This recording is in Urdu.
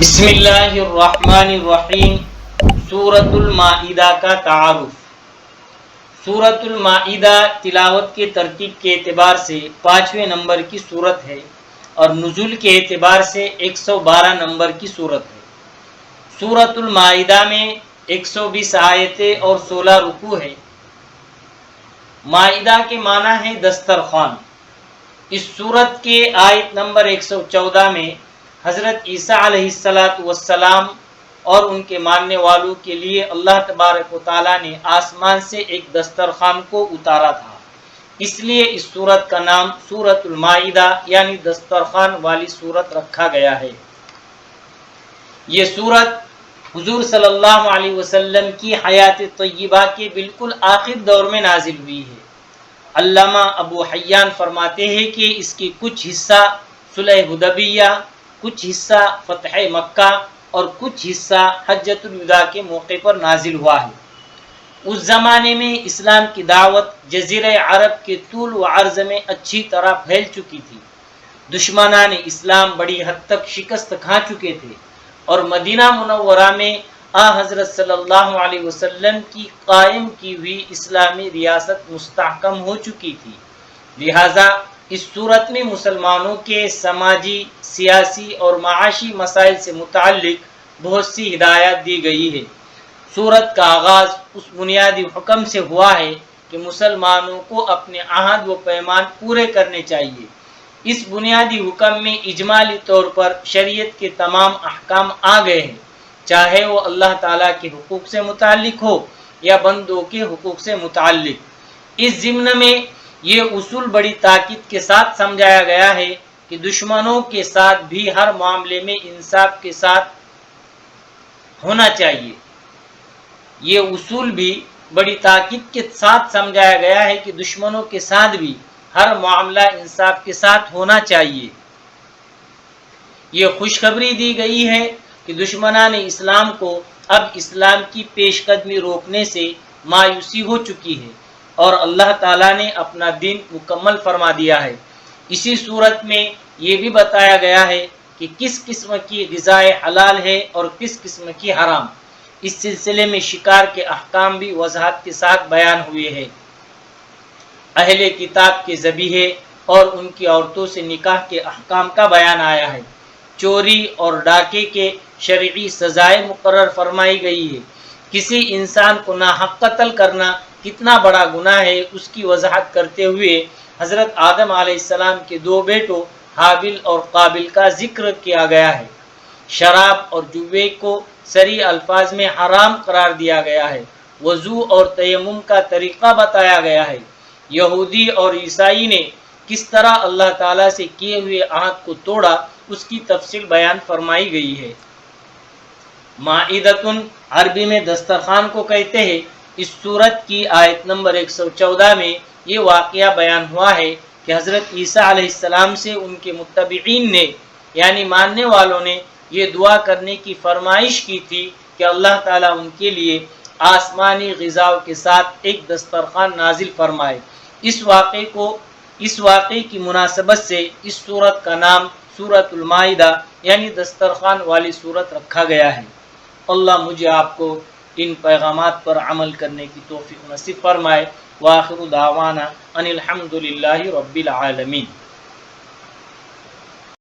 بسم اللہ الرحمن الرحیم۔ سورۃ المائدہ کا تعارف۔ سورۃ المائدہ تلاوت کے ترتیب کے اعتبار سے 5ویں نمبر کی سورت ہے اور نزول کے اعتبار سے 112 نمبر کی سورت ہے۔ سورۃ المائدہ میں 120 آیتیں اور 16 رکوع ہے۔ مائدہ کے معنی ہے دسترخوان۔ اس سورت کے آیت نمبر 114 میں حضرت عیسیٰ علیہ السلام اور ان کے ماننے والوں کے لیے اللہ تبارک و تعالیٰ نے آسمان سے ایک دسترخوان کو اتارا تھا، اس لیے اس سورت کا نام سورۃ المائدہ یعنی دسترخوان والی سورت رکھا گیا ہے۔ یہ سورت حضور صلی اللہ علیہ وسلم کی حیات طیبہ کے بالکل آخر دور میں نازل ہوئی ہے۔ علامہ ابو حیان فرماتے ہیں کہ اس کی کچھ حصہ صلح حدیبیہ، کچھ حصہ فتح مکہ اور کچھ حصہ حجۃ الوداع کے موقع پر نازل ہوا ہے۔ اس زمانے میں اسلام کی دعوت جزیرہ عرب کے طول و عرض میں اچھی طرح پھیل چکی تھی۔ دشمنان اسلام بڑی حد تک شکست کھا چکے تھے اور مدینہ منورہ میں حضرت صلی اللہ علیہ وسلم کی قائم کی ہوئی اسلامی ریاست مستحکم ہو چکی تھی، لہذا اس صورت میں مسلمانوں کے سماجی، سیاسی اور معاشی مسائل سے متعلق بہت سی ہدایات دی گئی ہے۔ سورت کا آغاز اس بنیادی حکم سے ہوا ہے کہ مسلمانوں کو اپنے عہد و پیمان پورے کرنے چاہیے۔ اس بنیادی حکم میں اجمالی طور پر شریعت کے تمام احکام آ گئے ہیں، چاہے وہ اللہ تعالیٰ کے حقوق سے متعلق ہو یا بندوں کے حقوق سے متعلق۔ اس ضمن میں یہ اصول بڑی تاکید کے ساتھ سمجھایا گیا ہے کہ دشمنوں کے ساتھ بھی ہر معاملے میں انصاف کے ساتھ ہونا چاہیے۔ یہ اصول بھی بڑی تاکید کے ساتھ سمجھایا گیا ہے کہ دشمنوں کے ساتھ بھی ہر معاملہ انصاف کے ساتھ ہونا چاہیے۔ یہ خوشخبری دی گئی ہے کہ دشمنان اسلام کو اب اسلام کی پیش قدمی روکنے سے مایوسی ہو چکی ہے اور اللہ تعالیٰ نے اپنا دین مکمل فرما دیا ہے۔ اسی صورت میں یہ بھی بتایا گیا ہے کہ کس قسم کی غذائیں حلال ہے اور کس قسم کی حرام۔ اس سلسلے میں شکار کے احکام بھی وضاحت کے ساتھ بیان ہوئے ہیں۔ اہل کتاب کے ذبیحے اور ان کی عورتوں سے نکاح کے احکام کا بیان آیا ہے۔ چوری اور ڈاکے کے شرعی سزائیں مقرر فرمائی گئی ہے۔ کسی انسان کو ناحق قتل کرنا کتنا بڑا گناہ ہے اس کی وضاحت کرتے ہوئے حضرت آدم علیہ السلام کے 2 بیٹوں حابل اور قابل کا ذکر کیا گیا ہے۔ شراب اور جوے کو صریح الفاظ میں حرام قرار دیا گیا ہے۔ وضو اور تیمم کا طریقہ بتایا گیا ہے۔ یہودی اور عیسائی نے کس طرح اللہ تعالیٰ سے کیے ہوئے عہد کو توڑا اس کی تفصیل بیان فرمائی گئی ہے۔ مائدۃ عربی میں دسترخوان کو کہتے ہیں۔ اس سورت کی آیت نمبر 114 میں یہ واقعہ بیان ہوا ہے کہ حضرت عیسیٰ علیہ السلام سے ان کے متبعین نے یعنی ماننے والوں نے یہ دعا کرنے کی فرمائش کی تھی کہ اللہ تعالیٰ ان کے لیے آسمانی غذاؤں کے ساتھ ایک دسترخوان نازل فرمائے۔ اس واقعے کی مناسبت سے اس سورت کا نام سورۃ المائدہ یعنی دسترخوان والی سورت رکھا گیا ہے۔ اللہ مجھے آپ کو ان پیغامات پر عمل کرنے کی توفیق نصیب فرمائے۔ وآخر دعوانا ان الحمد للہ رب العالمین۔